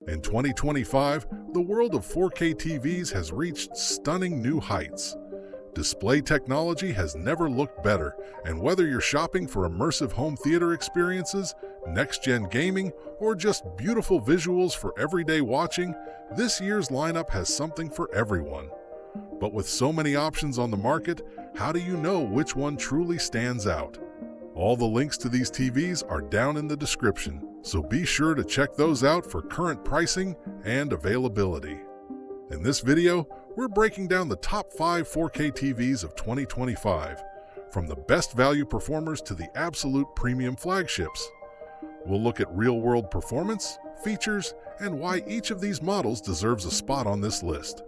In 2025, the world of 4K TVs has reached stunning new heights. Display technology has never looked better, and whether you're shopping for immersive home theater experiences, next-gen gaming, or just beautiful visuals for everyday watching, this year's lineup has something for everyone. But with so many options on the market, how do you know which one truly stands out? All the links to these TVs are down in the description, so be sure to check those out for current pricing and availability. In this video, we're breaking down the top 5 4K TVs of 2025, from the best value performers to the absolute premium flagships. We'll look at real-world performance, features, and why each of these models deserves a spot on this list.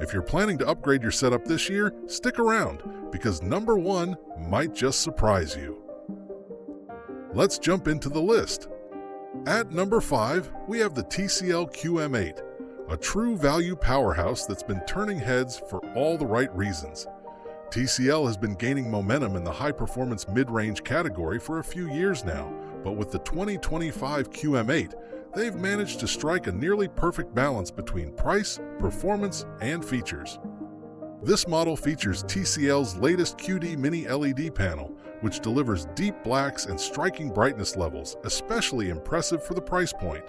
If you're planning to upgrade your setup this year, stick around, because number 1 might just surprise you. Let's jump into the list. At number 5, we have the TCL QM8, a true value powerhouse that's been turning heads for all the right reasons. TCL has been gaining momentum in the high-performance mid-range category for a few years now, but with the 2025 QM8, they've managed to strike a nearly perfect balance between price, performance, and features. This model features TCL's latest QD Mini LED panel, which delivers deep blacks and striking brightness levels, especially impressive for the price point.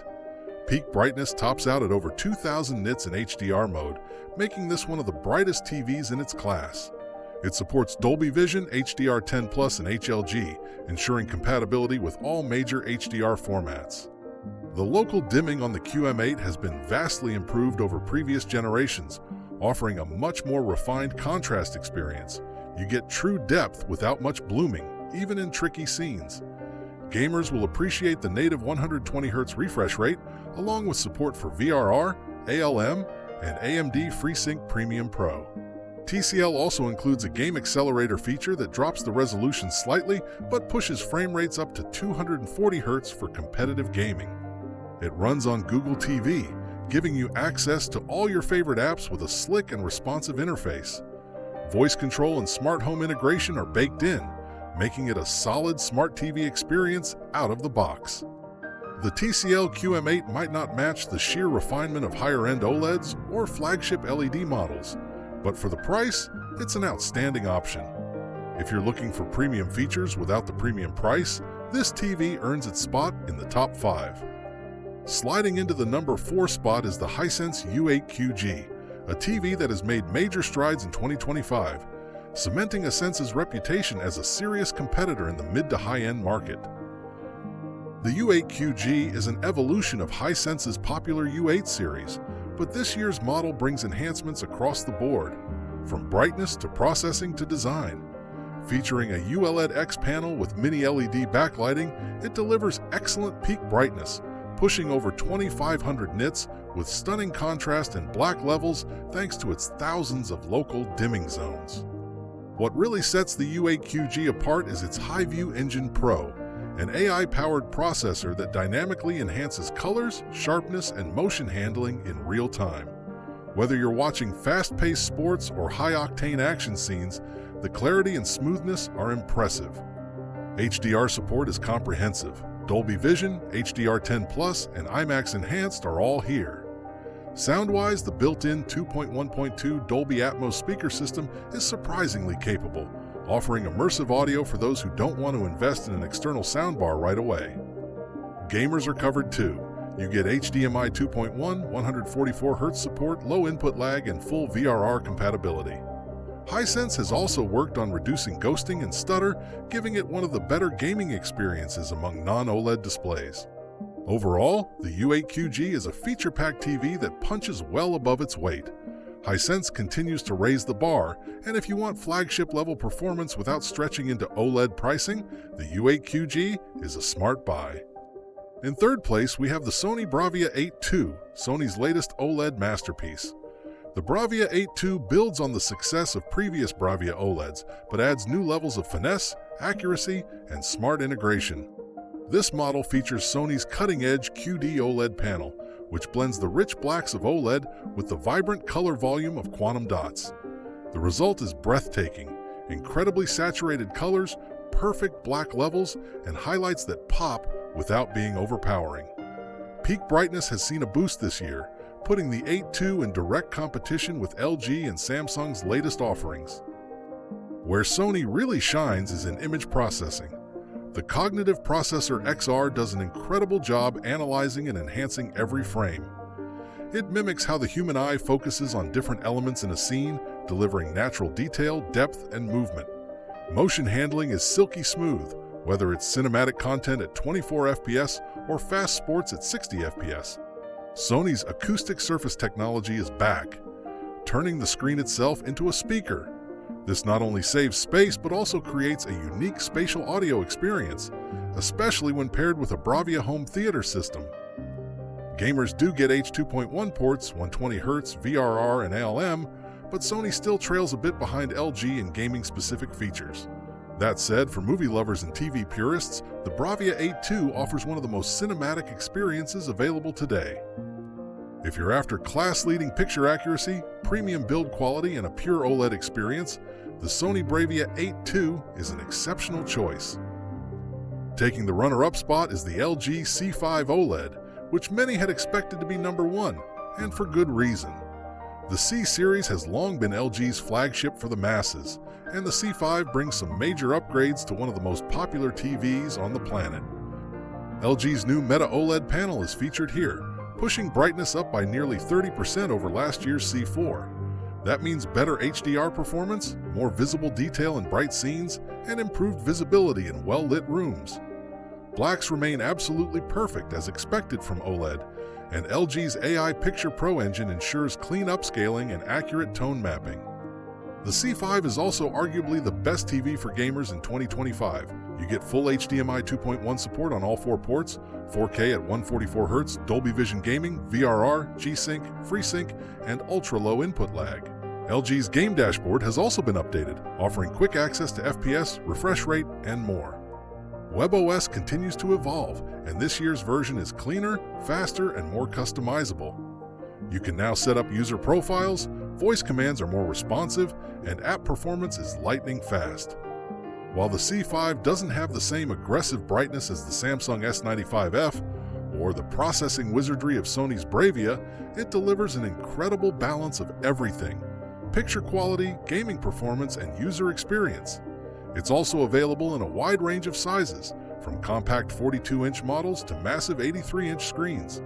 Peak brightness tops out at over 2,000 nits in HDR mode, making this one of the brightest TVs in its class. It supports Dolby Vision, HDR10+, and HLG, ensuring compatibility with all major HDR formats. The local dimming on the QM8 has been vastly improved over previous generations, offering a much more refined contrast experience. You get true depth without much blooming, even in tricky scenes. Gamers will appreciate the native 120Hz refresh rate, along with support for VRR, ALM, and AMD FreeSync Premium Pro. TCL also includes a game accelerator feature that drops the resolution slightly but pushes frame rates up to 240 Hz for competitive gaming. It runs on Google TV, giving you access to all your favorite apps with a slick and responsive interface. Voice control and smart home integration are baked in, making it a solid smart TV experience out of the box. The TCL QM8 might not match the sheer refinement of higher-end OLEDs or flagship LED models, but for the price, it's an outstanding option. If you're looking for premium features without the premium price, this TV earns its spot in the top 5. Sliding into the number 4 spot is the Hisense U8QG, a TV that has made major strides in 2025, cementing Hisense's reputation as a serious competitor in the mid to high-end market. The U8QG is an evolution of Hisense's popular U8 series, but this year's model brings enhancements across the board, from brightness to processing to design. Featuring a ULED X panel with mini LED backlighting, it delivers excellent peak brightness, pushing over 2,500 nits with stunning contrast and black levels thanks to its thousands of local dimming zones. What really sets the U8QG apart is its HiView Engine Pro, an AI-powered processor that dynamically enhances colors, sharpness, and motion handling in real time. Whether you're watching fast-paced sports or high-octane action scenes, the clarity and smoothness are impressive. HDR support is comprehensive. Dolby Vision, HDR10+, and IMAX Enhanced are all here. Sound-wise, the built-in 2.1.2 Dolby Atmos speaker system is surprisingly capable, offering immersive audio for those who don't want to invest in an external soundbar right away. Gamers are covered too. You get HDMI 2.1, 144Hz support, low input lag, and full VRR compatibility. Hisense has also worked on reducing ghosting and stutter, giving it one of the better gaming experiences among non-OLED displays. Overall, the U8QG is a feature-packed TV that punches well above its weight. Hisense continues to raise the bar, and if you want flagship-level performance without stretching into OLED pricing, the U8QG is a smart buy. In third place, we have the Sony Bravia 8 II, Sony's latest OLED masterpiece. The Bravia 8 II builds on the success of previous Bravia OLEDs, but adds new levels of finesse, accuracy, and smart integration. This model features Sony's cutting-edge QD OLED panel, which blends the rich blacks of OLED with the vibrant color volume of quantum dots. The result is breathtaking, incredibly saturated colors, perfect black levels, and highlights that pop without being overpowering. Peak brightness has seen a boost this year, putting the 8 II in direct competition with LG and Samsung's latest offerings. Where Sony really shines is in image processing. The cognitive processor XR does an incredible job analyzing and enhancing every frame. It mimics how the human eye focuses on different elements in a scene, delivering natural detail, depth, and movement. Motion handling is silky smooth, whether it's cinematic content at 24 FPS or fast sports at 60 FPS. Sony's acoustic surface technology is back, turning the screen itself into a speaker. This not only saves space but also creates a unique spatial audio experience, especially when paired with a Bravia home theater system. Gamers do get H.2.1 ports, 120Hz, VRR, and ALM, but Sony still trails a bit behind LG in gaming-specific features. That said, for movie lovers and TV purists, the Bravia 8 II offers one of the most cinematic experiences available today. If you're after class-leading picture accuracy, premium build quality, and a pure OLED experience, the Sony Bravia 8 II is an exceptional choice. Taking the runner-up spot is the LG C5 OLED, which many had expected to be number one, and for good reason. The C-Series has long been LG's flagship for the masses, and the C5 brings some major upgrades to one of the most popular TVs on the planet. LG's new Meta OLED panel is featured here, pushing brightness up by nearly 30% over last year's C4. That means better HDR performance, more visible detail in bright scenes, and improved visibility in well-lit rooms. Blacks remain absolutely perfect as expected from OLED, and LG's AI Picture Pro engine ensures clean upscaling and accurate tone mapping. The C5 is also arguably the best TV for gamers in 2025. You get full HDMI 2.1 support on all 4 ports, 4K at 144Hz, Dolby Vision gaming, VRR, G-Sync, FreeSync, and ultra-low input lag. LG's game dashboard has also been updated, offering quick access to FPS, refresh rate, and more. WebOS continues to evolve, and this year's version is cleaner, faster, and more customizable. You can now set up user profiles, voice commands are more responsive, and app performance is lightning fast. While the C5 doesn't have the same aggressive brightness as the Samsung S95F or the processing wizardry of Sony's Bravia, it delivers an incredible balance of everything: picture quality, gaming performance, and user experience. It's also available in a wide range of sizes, from compact 42-inch models to massive 83-inch screens.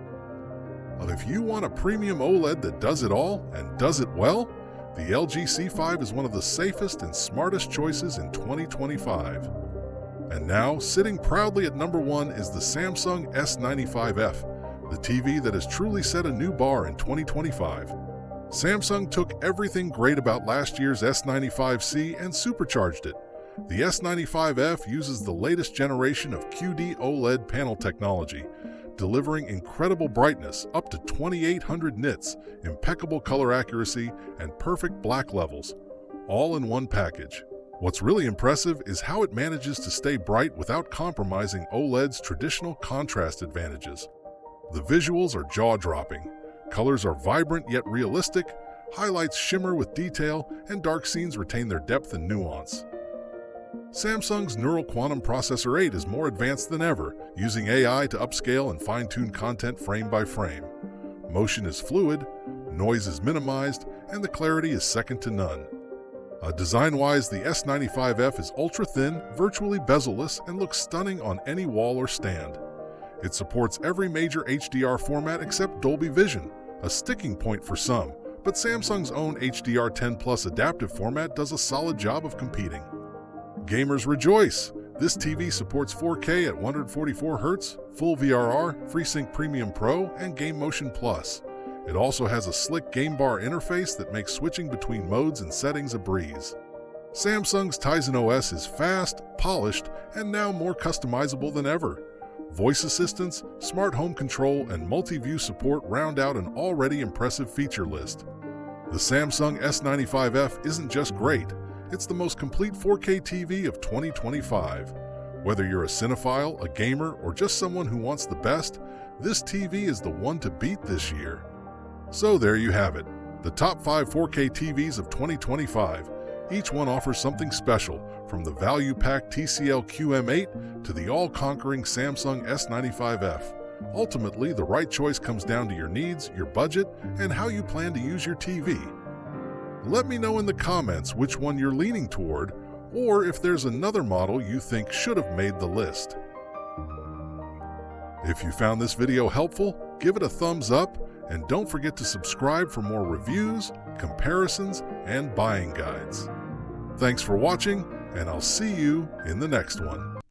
But if you want a premium OLED that does it all and does it well, the LG C5 is one of the safest and smartest choices in 2025. And now, sitting proudly at number 1 is the Samsung S95F, the TV that has truly set a new bar in 2025. Samsung took everything great about last year's S95C and supercharged it. The S95F uses the latest generation of QD OLED panel technology, delivering incredible brightness up to 2800 nits, impeccable color accuracy, and perfect black levels, all in one package. What's really impressive is how it manages to stay bright without compromising OLED's traditional contrast advantages. The visuals are jaw-dropping. Colors are vibrant yet realistic, highlights shimmer with detail, and dark scenes retain their depth and nuance. Samsung's Neural Quantum Processor 8 is more advanced than ever, using AI to upscale and fine-tune content frame by frame. Motion is fluid, noise is minimized, and the clarity is second to none. Design-wise, the S95F is ultra-thin, virtually bezel-less, and looks stunning on any wall or stand. It supports every major HDR format except Dolby Vision, a sticking point for some, but Samsung's own HDR10 Plus adaptive format does a solid job of competing. Gamers rejoice! This TV supports 4K at 144Hz, full VRR, FreeSync Premium Pro, and Game Motion Plus. It also has a slick game bar interface that makes switching between modes and settings a breeze. Samsung's Tizen OS is fast, polished, and now more customizable than ever. Voice assistants, smart home control, and multi-view support round out an already impressive feature list. The Samsung S95F isn't just great, it's the most complete 4K TV of 2025. Whether you're a cinephile, a gamer, or just someone who wants the best, this TV is the one to beat this year. So there you have it, the top 5 4K TVs of 2025. Each one offers something special, from the value-packed TCL QM8 to the all-conquering Samsung S95F. Ultimately, the right choice comes down to your needs, your budget, and how you plan to use your TV. Let me know in the comments which one you're leaning toward, or if there's another model you think should have made the list. If you found this video helpful, give it a thumbs up, and don't forget to subscribe for more reviews, comparisons, and buying guides. Thanks for watching, and I'll see you in the next one.